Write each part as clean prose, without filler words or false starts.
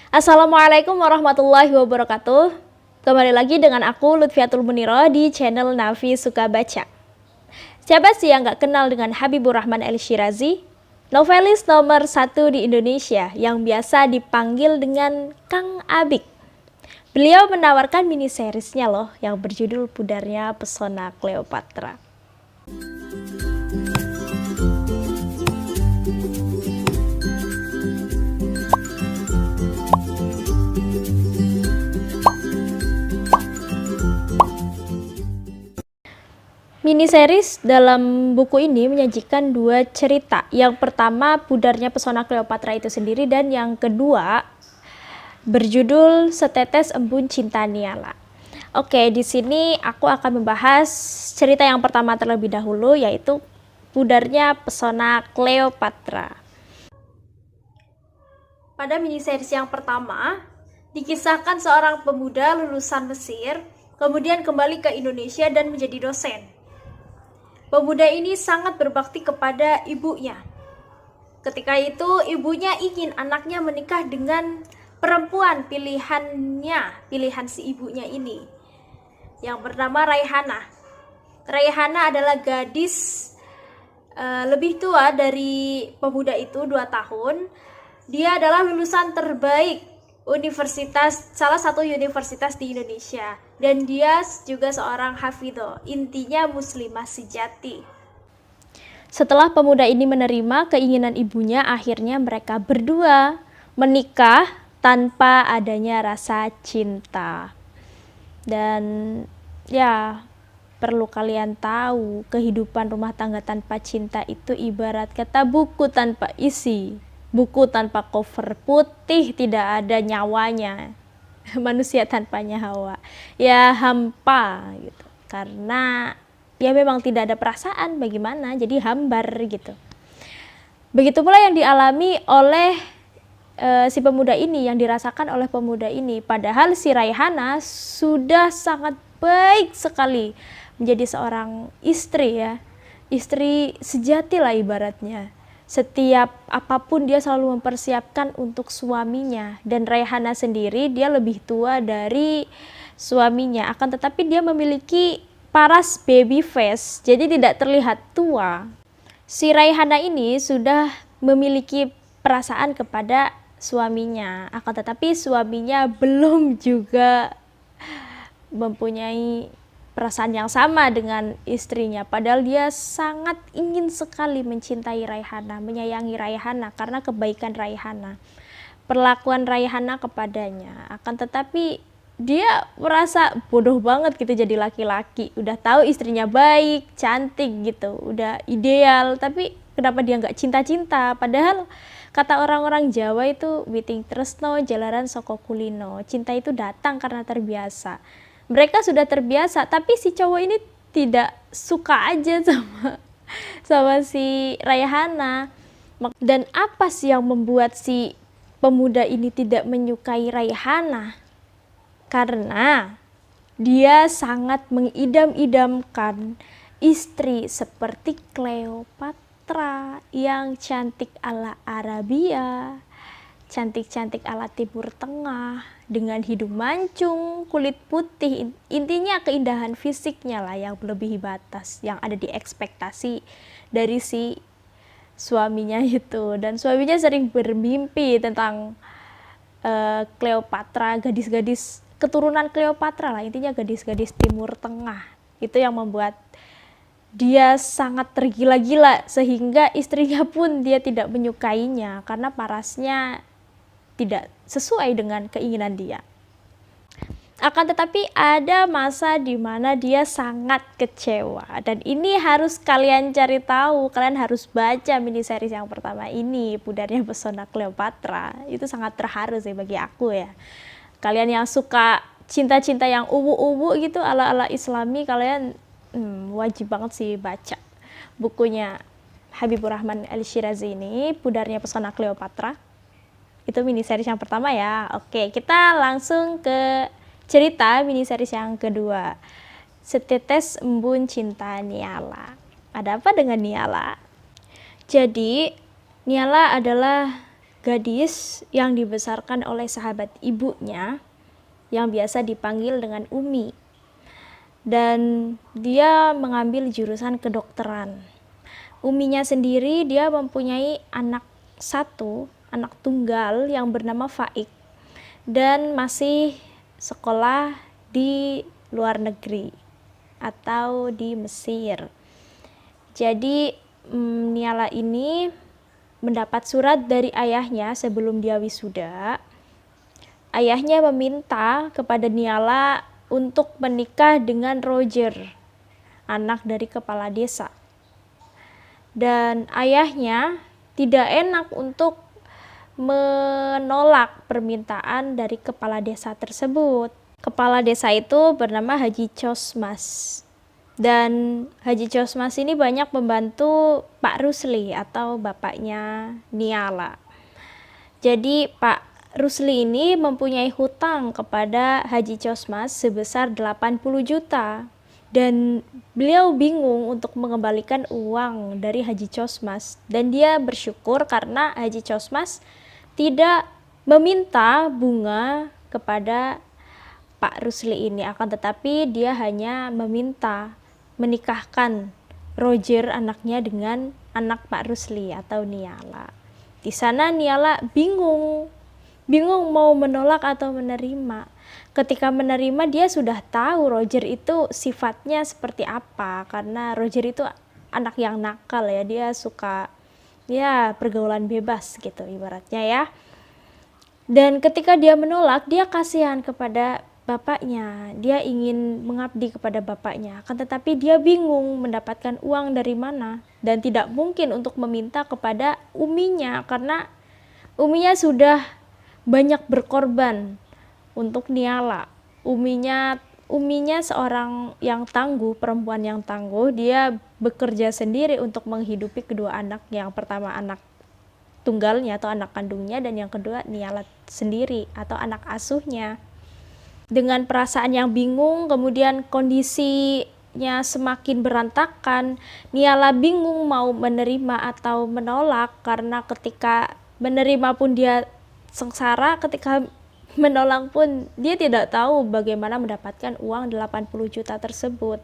Assalamualaikum warahmatullahi wabarakatuh. Kembali lagi dengan aku Lutfiatul Muniro di channel Nafi Suka Baca. Siapa sih yang gak kenal dengan Habibur Rahman El-Shirazi? Novelis nomor 1 di Indonesia yang biasa dipanggil dengan Kang Abik. Beliau menawarkan mini seriesnya loh yang berjudul Pudarnya Pesona Cleopatra. Mini series dalam buku ini menyajikan dua cerita. Yang pertama Pudarnya Pesona Cleopatra itu sendiri, dan yang kedua berjudul Setetes Embun Cinta Niala. Oke, di sini aku akan membahas cerita yang pertama terlebih dahulu, yaitu Pudarnya Pesona Cleopatra. Pada mini series yang pertama, dikisahkan seorang pemuda lulusan Mesir, kemudian kembali ke Indonesia dan menjadi dosen. Pemuda ini sangat berbakti kepada ibunya. Ketika itu ibunya ingin anaknya menikah dengan perempuan pilihan si ibunya ini, yang bernama Raihana. Raihana adalah gadis lebih tua dari pemuda itu 2 tahun. Dia adalah lulusan terbaik salah satu universitas di Indonesia, dan dia juga seorang hafidho, intinya muslimah sejati. Setelah pemuda ini menerima keinginan ibunya, akhirnya mereka berdua menikah tanpa adanya rasa cinta. Dan ya, perlu kalian tahu, kehidupan rumah tangga tanpa cinta itu ibarat kata buku tanpa isi. Buku tanpa cover putih, tidak ada nyawanya. Manusia tanpa nyawa, ya hampa gitu. Karena ya memang tidak ada perasaan, bagaimana, jadi hambar gitu. Begitu pula yang dialami oleh si pemuda ini, yang dirasakan oleh pemuda ini. Padahal si Raihana sudah sangat baik sekali menjadi seorang istri, ya, istri sejati lah ibaratnya. Setiap apapun dia selalu mempersiapkan untuk suaminya. Dan Raihana sendiri dia lebih tua dari suaminya, akan tetapi dia memiliki paras baby face, jadi tidak terlihat tua. Si Raihana ini sudah memiliki perasaan kepada suaminya, akan tetapi suaminya belum juga mempunyai perasaan yang sama dengan istrinya. Padahal dia sangat ingin sekali mencintai Raihana, menyayangi Raihana karena kebaikan Raihana, perlakuan Raihana kepadanya. Akan tetapi dia merasa bodoh banget gitu jadi laki-laki, udah tahu istrinya baik, cantik gitu, udah ideal, tapi kenapa dia nggak cinta-cinta? Padahal kata orang-orang Jawa itu witing tresno jalaran soko kulino, cinta itu datang karena terbiasa. Mereka sudah terbiasa, tapi si cowok ini tidak suka aja sama si Raihana. Dan apa sih yang membuat si pemuda ini tidak menyukai Raihana? Karena dia sangat mengidam-idamkan istri seperti Cleopatra yang cantik ala Arabia, cantik-cantik ala Timur Tengah, dengan hidung mancung, kulit putih, intinya keindahan fisiknya lah yang melebihi batas, yang ada di ekspektasi dari si suaminya itu. Dan suaminya sering bermimpi tentang Cleopatra, gadis-gadis keturunan Cleopatra lah, intinya gadis-gadis Timur Tengah. Itu yang membuat dia sangat tergila-gila, sehingga istrinya pun dia tidak menyukainya karena parasnya tidak sesuai dengan keinginan dia. Akan tetapi ada masa di mana dia sangat kecewa, dan ini harus kalian cari tahu, kalian harus baca mini series yang pertama ini, Pudarnya Pesona Cleopatra. Itu sangat terharu sih bagi aku ya. Kalian yang suka cinta-cinta yang ubu-ubu gitu ala-ala Islami, kalian wajib banget sih baca bukunya Habibur Rahman El-Shirazi ini, Pudarnya Pesona Cleopatra. Itu mini series yang pertama ya. Oke, kita langsung ke cerita mini series yang kedua, Setetes Embun Cinta Niala. Ada apa dengan Niala? Jadi Niala adalah gadis yang dibesarkan oleh sahabat ibunya yang biasa dipanggil dengan Umi, dan dia mengambil jurusan kedokteran. Uminya sendiri dia mempunyai anak satu, anak tunggal yang bernama Faik, dan masih sekolah di luar negeri atau di Mesir. Jadi Niala ini mendapat surat dari ayahnya sebelum dia wisuda. Ayahnya meminta kepada Niala untuk menikah dengan Roger, anak dari kepala desa. Dan ayahnya tidak enak untuk menolak permintaan dari kepala desa tersebut. Kepala desa itu bernama Haji Cosmas. Dan Haji Cosmas ini banyak membantu Pak Rusli atau bapaknya Niala. Jadi Pak Rusli ini mempunyai hutang kepada Haji Cosmas sebesar 80 juta. Dan beliau bingung untuk mengembalikan uang dari Haji Cosmas. Dan dia bersyukur karena Haji Cosmas tidak meminta bunga kepada Pak Rusli ini. Akan tetapi dia hanya meminta menikahkan Roger anaknya dengan anak Pak Rusli atau Niala. Di sana Niala bingung mau menolak atau menerima. Ketika menerima dia sudah tahu Roger itu sifatnya seperti apa, karena Roger itu anak yang nakal ya, dia suka pergaulan bebas gitu ibaratnya ya. Dan ketika dia menolak, dia kasihan kepada bapaknya, dia ingin mengabdi kepada bapaknya, akan tetapi dia bingung mendapatkan uang dari mana, dan tidak mungkin untuk meminta kepada uminya karena uminya sudah banyak berkorban untuk Niala. Uminya seorang yang tangguh, perempuan yang tangguh, dia bekerja sendiri untuk menghidupi kedua anak, yang pertama anak tunggalnya atau anak kandungnya, dan yang kedua Niala sendiri atau anak asuhnya. Dengan perasaan yang bingung, kemudian kondisinya semakin berantakan, Niala bingung mau menerima atau menolak, karena ketika menerima pun dia sengsara, ketika menolak pun dia tidak tahu bagaimana mendapatkan uang 80 juta tersebut.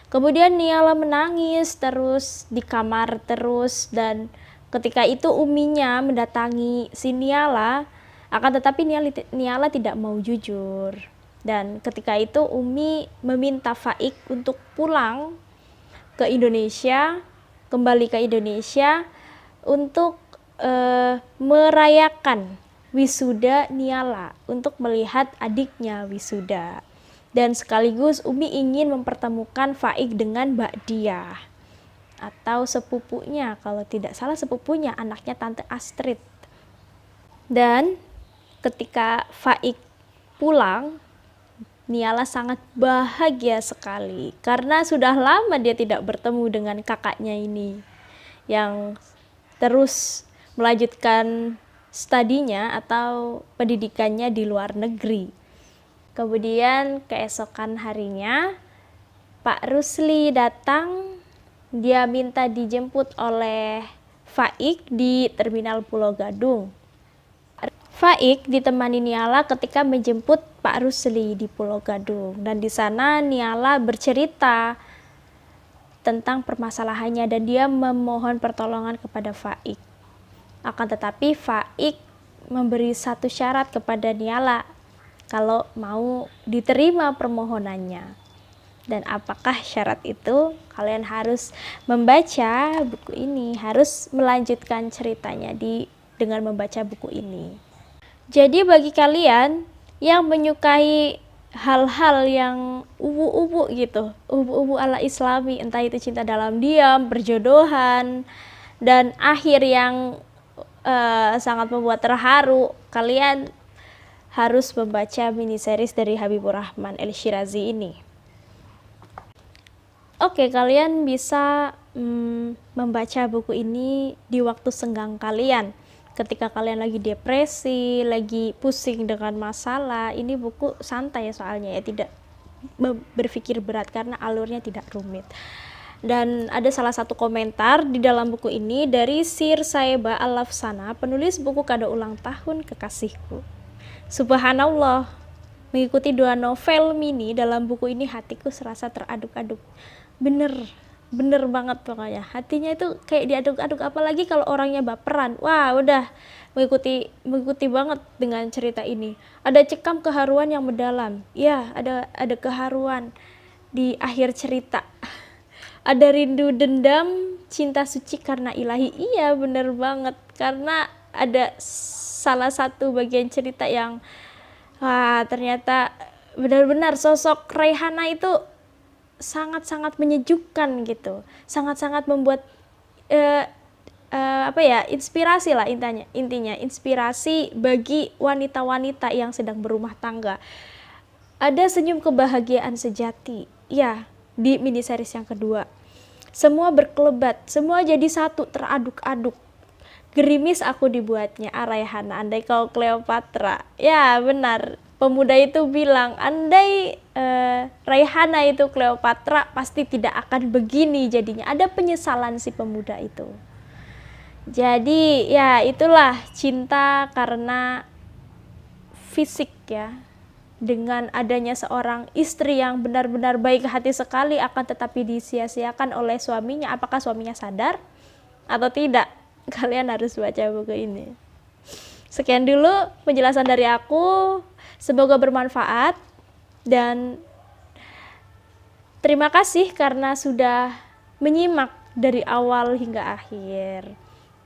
Kemudian Niala menangis terus di kamar terus, dan ketika itu uminya mendatangi si Niala, akan tetapi Niala tidak mau jujur. Dan ketika itu Umi meminta Faik untuk pulang ke Indonesia, kembali ke Indonesia untuk merayakan wisuda Niala, untuk melihat adiknya wisuda. Dan sekaligus Umi ingin mempertemukan Faik dengan Mbak Diah atau sepupunya, kalau tidak salah sepupunya, anaknya Tante Astrid. Dan ketika Faik pulang, Niala sangat bahagia sekali karena sudah lama dia tidak bertemu dengan kakaknya ini yang terus melanjutkan studinya atau pendidikannya di luar negeri. Kemudian keesokan harinya Pak Rusli datang, dia minta dijemput oleh Faik di Terminal Pulau Gadung. Faik ditemani Niala ketika menjemput Pak Rusli di Pulau Gadung, dan di sana Niala bercerita tentang permasalahannya dan dia memohon pertolongan kepada Faik. Akan tetapi Faik memberi satu syarat kepada Niala kalau mau diterima permohonannya. Dan apakah syarat itu? Kalian harus membaca buku ini, harus melanjutkan ceritanya dengan membaca buku ini. Jadi bagi kalian yang menyukai hal-hal yang ubu-ubu gitu, ubu-ubu ala Islami, entah itu cinta dalam diam, perjodohan, dan akhir yang sangat membuat terharu, kalian harus membaca mini series dari Habibur Rahman El-Shirazi ini. Oke, kalian bisa membaca buku ini di waktu senggang kalian. Ketika kalian lagi depresi, lagi pusing dengan masalah, ini buku santai soalnya ya, tidak berpikir berat karena alurnya tidak rumit. Dan ada salah satu komentar di dalam buku ini dari Sir Saeba Al-Lafsana, penulis buku kado ulang tahun kekasihku. Subhanallah, mengikuti 2 novel mini dalam buku ini hatiku serasa teraduk-aduk. Bener banget pokoknya. Hatinya itu kayak diaduk-aduk, apalagi kalau orangnya baperan. Wah, udah mengikuti banget dengan cerita ini. Ada cekam keharuan yang mendalam. Ya, ada keharuan di akhir cerita. Ada rindu dendam, cinta suci karena ilahi. Iya, bener banget. Karena ada salah satu bagian cerita yang ternyata benar-benar sosok Raihana itu sangat-sangat menyejukkan gitu. Sangat-sangat membuat inspirasi lah intinya. Inspirasi bagi wanita-wanita yang sedang berumah tangga. Ada senyum kebahagiaan sejati. Ya, di miniseries yang kedua. Semua berkelebat, semua jadi satu, teraduk-aduk. Gerimis aku dibuatnya, Raihana, andai kau Cleopatra. Ya, benar. Pemuda itu bilang, andai Raihana itu Cleopatra, pasti tidak akan begini jadinya. Ada penyesalan si pemuda itu. Jadi, ya itulah cinta karena fisik ya. Dengan adanya seorang istri yang benar-benar baik hati sekali akan tetapi disia-siakan oleh suaminya. Apakah suaminya sadar atau tidak? Kalian harus baca buku ini. Sekian dulu penjelasan dari aku. Semoga bermanfaat dan terima kasih karena sudah menyimak dari awal hingga akhir.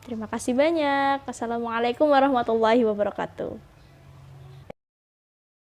Terima kasih banyak. Wassalamualaikum warahmatullahi wabarakatuh.